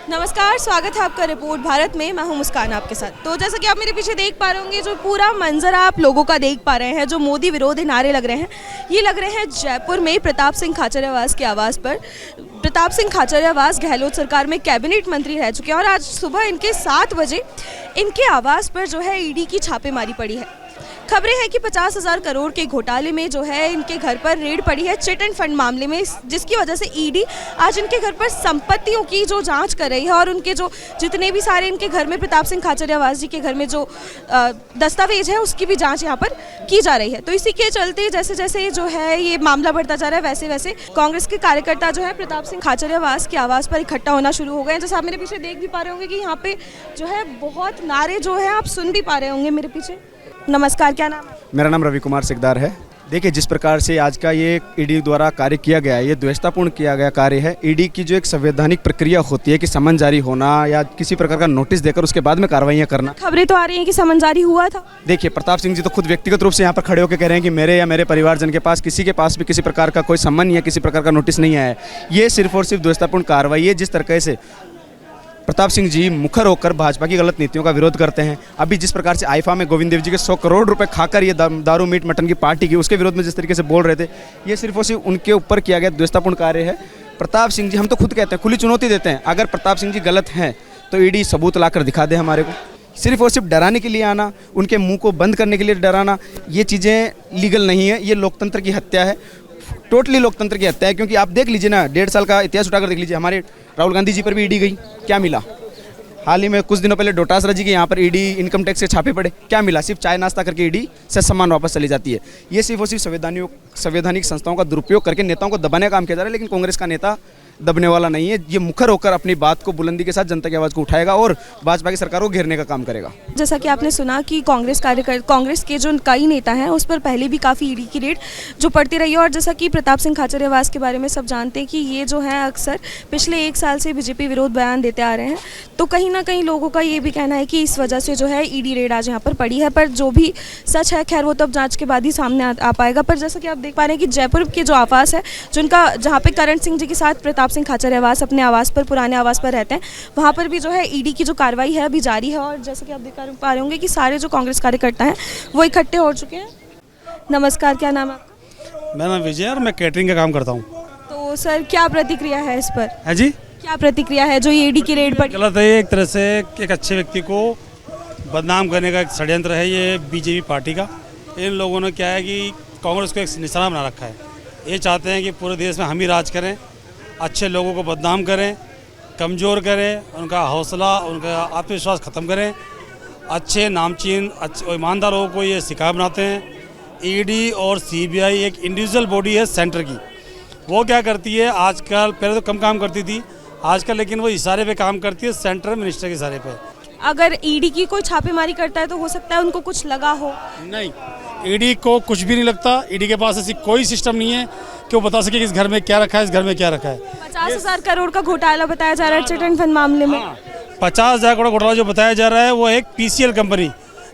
नमस्कार, स्वागत है आपका रिपोर्ट भारत में। मैं हूं मुस्कान आपके साथ। तो जैसा कि आप मेरे पीछे देख पा रहे होंगे, जो पूरा मंजर आप लोगों का देख पा रहे हैं, जो मोदी विरोधी नारे लग रहे हैं, ये लग रहे हैं जयपुर में प्रताप सिंह खाचरियावास के आवास पर। प्रताप सिंह खाचरियावास गहलोत सरकार में कैबिनेट मंत्री रह चुके हैं और आज सुबह इनके 7 बजे इनके आवास पर जो है ईडी की छापेमारी पड़ी है। खबरें हैं कि 50,000 करोड़ के घोटाले में जो है इनके घर पर रेड पड़ी है, चिट एंड फंड मामले में, जिसकी वजह से ईडी आज इनके घर पर संपत्तियों की जो जांच कर रही है और उनके जो जितने भी सारे इनके घर में प्रताप सिंह खाचरियावास जी के घर में जो दस्तावेज है उसकी भी जांच यहाँ पर की जा रही है। तो इसी के चलते जैसे जैसे जो है ये मामला बढ़ता जा रहा है, वैसे वैसे कांग्रेस के कार्यकर्ता जो है प्रताप सिंह खाचरियावास के आवास पर इकट्ठा होना शुरू हो गए हैं। जैसे आप मेरे पीछे देख भी पा रहे होंगे कि यहाँ पे जो है बहुत नारे जो है आप सुन भी पा रहे होंगे मेरे पीछे। नमस्कार, क्या नाम है? मेरा नाम रवि कुमार सिकदार है। देखिए, जिस प्रकार से आज का ये ईडी द्वारा कार्य किया गया है, ये द्वेषतापूर्ण किया गया कार्य है। ईडी की जो एक संवैधानिक प्रक्रिया होती है कि समन जारी होना या किसी प्रकार का नोटिस देकर उसके बाद में कार्रवाइयाँ करना। खबरें तो आ रही हैं कि समन जारी हुआ था। देखिए, प्रताप सिंह जी तो खुद व्यक्तिगत रूप से यहाँ पर खड़े होकर कह रहे हैं कि मेरे या मेरे परिवारजन के पास किसी के पास भी किसी प्रकार का कोई सम्मन या किसी प्रकार का नोटिस नहीं आया है। ये सिर्फ और सिर्फ द्वेषतापूर्ण कार्रवाई है। जिस तरह से प्रताप सिंह जी मुखर होकर भाजपा की गलत नीतियों का विरोध करते हैं, अभी जिस प्रकार से आईफा में गोविंद देव जी के 100 करोड़ रुपए खाकर ये दारू मीट मटन की पार्टी की, उसके विरोध में जिस तरीके से बोल रहे थे, ये सिर्फ और सिर्फ उनके ऊपर किया गया द्वेषतापूर्ण कार्य है। प्रताप सिंह जी, हम तो खुद कहते हैं, खुली चुनौती देते हैं, अगर प्रताप सिंह जी गलत हैं तो ईडी सबूत लाकर दिखा दे हमारे को। सिर्फ और सिर्फ डराने के लिए आना, उनके मुंह को बंद करने के लिए डराना, ये चीज़ें लीगल नहीं है। ये लोकतंत्र की हत्या है, टोटली लोकतंत्र की हत्या है। क्योंकि आप देख लीजिए ना, 1.5 साल का इतिहास उठाकर देख लीजिए, हमारे राहुल गांधी जी पर भी ईडी गई, क्या मिला? हाल ही में कुछ दिनों पहले डोटासरा जी के यहाँ पर ईडी इनकम टैक्स के छापे पड़े, क्या मिला? सिर्फ चाय नाश्ता करके ईडी से सम्मान वापस चली जाती है। ये सिर्फ और सिर्फ संवैधानिक संस्थाओं का दुरुपयोग करके नेताओं को दबाने का काम किया जा रहा है। लेकिन कांग्रेस का नेता दबने वाला नहीं है। ये मुखर होकर अपनी बात को बुलंदी के साथ जनता की आवाज़ को उठाएगा और भाजपा की सरकार को घेरने का काम करेगा। जैसा कि आपने सुना कि कांग्रेस के जो कई नेता हैं उस पर पहले भी काफ़ी ईडी की रेड जो पड़ती रही है। और जैसा कि प्रताप सिंह खाचरियावास के बारे में सब जानते हैं कि ये जो है अक्सर पिछले 1 साल से बीजेपी विरोध बयान देते आ रहे हैं। तो कहीं ना कहीं लोगों का ये भी कहना है कि इस वजह से जो है ईडी रेड आज यहाँ पर पड़ी है। पर जो भी सच है, खैर वो तब जाँच के बाद ही सामने आ पाएगा। पर जैसा कि आप देख पा रहे हैं कि जयपुर के जो आवास है, जहाँ पे करण सिंह जी के साथ प्रताप सिंह खाचरियावास अपने आवास पर, पुराने आवास पर रहते हैं, वहाँ पर भी जो है ईडी की जो कार्रवाई है अभी जारी है। और जैसा कि आप देख पा रहे होंगे कि सारे जो कांग्रेस कार्यकर्ता हैं वो इकट्ठे हो चुके हैं। नमस्कार, क्या नाम है आपका? मेरा नाम विजय और मैं कैटरिंग का काम करता हूँ। तो सर, क्या प्रतिक्रिया है इस पर? है जी, क्या प्रतिक्रिया है जो ये ईडी की रेड पर? गलत है। एक तरह से एक अच्छे व्यक्ति को बदनाम करने का एक षड्यंत्र है ये बीजेपी पार्टी का। इन लोगों ने क्या है कि कांग्रेस को एक निशाना बना रखा है। ये चाहते हैं कि पूरे देश में हम ही राज करें, अच्छे लोगों को बदनाम करें, कमज़ोर करें, उनका हौसला, उनका आत्मविश्वास ख़त्म करें। अच्छे नामचीन अच्छे ईमानदार लोगों को ये शिकार बनाते हैं। ईडी और सीबीआई एक इंडिविजुअल बॉडी है सेंटर की। वो क्या करती है आजकल, पहले तो कम काम करती थी आजकल, लेकिन वो इशारे पे काम करती है, सेंटर मिनिस्टर के इशारे पे। अगर ईडी की कोई छापेमारी करता है तो हो सकता है उनको कुछ लगा हो। नहीं, ईडी को कुछ भी नहीं लगता। ईडी के पास ऐसी कोई सिस्टम नहीं है कि वो बता सके कि इस घर में क्या रखा है, इस घर में क्या रखा है। 50,000 करोड़ का घोटाला बताया जा रहा है चिट एंड फंड मामले में। 50,000 करोड़ घोटाला जो बताया जा रहा है वो एक पीसीएल कंपनी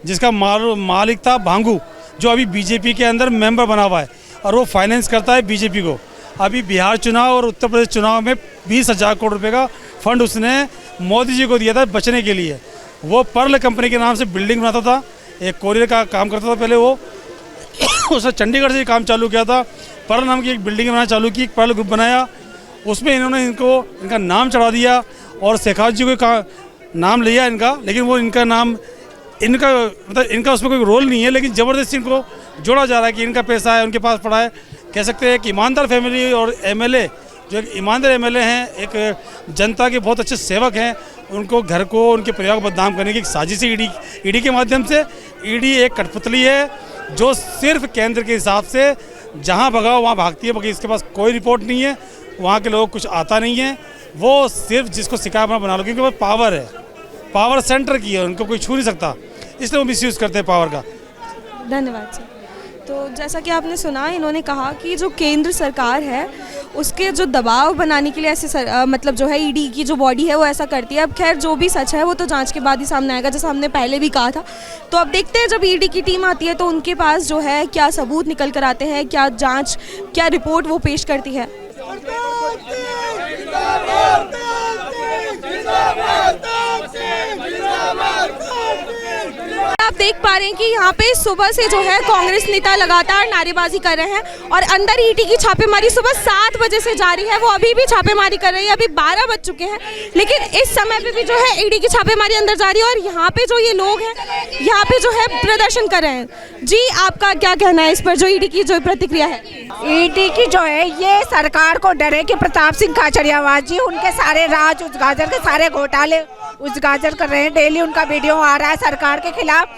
जिसका मालिक था भांगू, जो अभी बीजेपी के अंदर मेंबर बना हुआ है और वो फाइनेंस करता है बीजेपी को। अभी बिहार चुनाव और उत्तर प्रदेश चुनाव में 20,000 करोड़ रुपए का फंड उसने मोदी जी को दिया था बचने के लिए। वो पर्ल कंपनी के नाम से बिल्डिंग बनाता था, एक कोरियर का काम करता था पहले वो। उसने चंडीगढ़ से काम चालू किया था, पर्ल नाम की एक बिल्डिंग बनाना चालू की, पर्ल ग्रुप बनाया, उसमें इन्होंने इनका नाम चढ़ा दिया और शेखावत जी को नाम लिया इनका, लेकिन वो इनका नाम मतलब इनका उसमें कोई रोल नहीं है, लेकिन ज़बरदस्ती इनको जोड़ा जा रहा है कि इनका पैसा है, उनके पास पड़ा है। कह सकते हैं कि ईमानदार फैमिली और एमएलए, जो एक ईमानदार एमएलए हैं, एक जनता के बहुत अच्छे सेवक हैं, उनको घर को, उनके परिवार को बदनाम करने की एक साजिश है ईडी के माध्यम से। ईडी एक कठपुतली है जो सिर्फ केंद्र के हिसाब से जहां भगाओ वहां भागती है, बाकी इसके पास कोई रिपोर्ट नहीं है, वहां के लोगों को कुछ आता नहीं है। वो सिर्फ जिसको शिकार बना लो, क्योंकि वो पावर है, पावर सेंटर की है, उनको कोई छू नहीं सकता, इसलिए वो मिसयूज़ करते हैं पावर का। धन्यवाद सर। तो जैसा कि आपने सुना, इन्होंने कहा कि जो केंद्र सरकार है उसके जो दबाव बनाने के लिए ऐसे मतलब जो है ईडी की जो बॉडी है वो ऐसा करती है। अब खैर जो भी सच है वो तो जांच के बाद ही सामने आएगा, जैसा हमने पहले भी कहा था। तो अब देखते हैं जब ईडी की टीम आती है तो उनके पास जो है क्या सबूत निकल कर आते हैं, क्या जांच, क्या रिपोर्ट वो पेश करती है। देख पा रहे हैं कि यहाँ पे सुबह से जो है कांग्रेस नेता लगातार नारेबाजी कर रहे हैं और अंदर ईडी की छापेमारी सुबह 7 बजे से जारी है। वो अभी भी छापेमारी कर रही है, अभी 12 बज चुके हैं, लेकिन इस समय पे भी जो है ईडी की छापेमारी अंदर जारी है और यहाँ पे जो ये लोग हैं यहाँ पे जो है प्रदर्शन कर रहे हैं। जी, आपका क्या कहना है इस पर, जो ईडी की जो प्रतिक्रिया है? ईडी की जो है ये सरकार को डर है कि प्रताप सिंह खाचरियावास जी उनके सारे राज उजगाजर के सारे घोटाले उजगाजर कर रहे हैं। डेली उनका वीडियो आ रहा है सरकार के खिलाफ,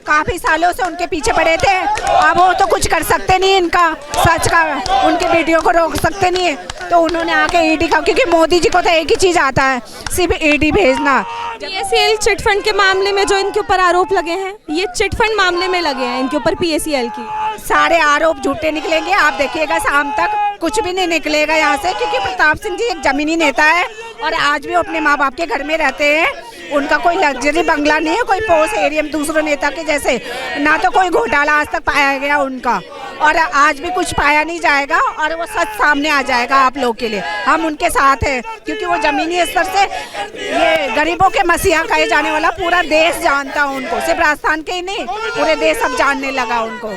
काफ़ी सालों से उनके पीछे पड़े थे। अब वो तो कुछ कर सकते नहीं, इनका सच का उनके वीडियो को रोक सकते नहीं है, तो उन्होंने आके ईडी का, क्योंकि मोदी जी को तो एक ही चीज़ आता है, सिर्फ ईडी भेजना। पीएससीएल चिटफंड के मामले में जो इनके ऊपर आरोप लगे हैं, ये चिटफंड मामले में लगे हैं इनके ऊपर पीएससीएल की, सारे आरोप झूठे निकलेंगे। आप देखिएगा शाम तक कुछ भी नहीं निकलेगा यहाँ से, क्योंकि प्रताप सिंह जी एक जमीनी नेता है और आज भी अपने माँ बाप के घर में रहते हैं। उनका कोई लग्जरी बंगला नहीं है, कोई पोस्ट एरिया में दूसरों नेता के जैसे, ना तो कोई घोटाला आज तक पाया गया उनका, और आज भी कुछ पाया नहीं जाएगा और वो सच सामने आ जाएगा आप लोग के लिए। हम उनके साथ हैं, क्योंकि वो जमीनी स्तर से ये गरीबों के मसीहा कहे जाने वाला पूरा देश जानता है उनको, सिर्फ राजस्थान के ही नहीं पूरे देश अब जानने लगा उनको।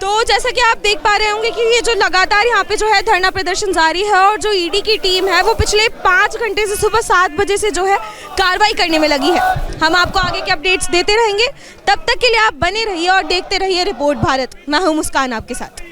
तो जैसा कि आप देख पा रहे होंगे कि ये जो लगातार यहाँ पे जो है धरना प्रदर्शन जारी है और जो ईडी की टीम है वो पिछले 5 घंटे से सुबह 7 बजे से जो है कार्रवाई करने में लगी है। हम आपको आगे के अपडेट्स देते रहेंगे, तब तक के लिए आप बने रहिए और देखते रहिए रिपोर्ट भारत। मैं हूँ मुस्कान आपके साथ।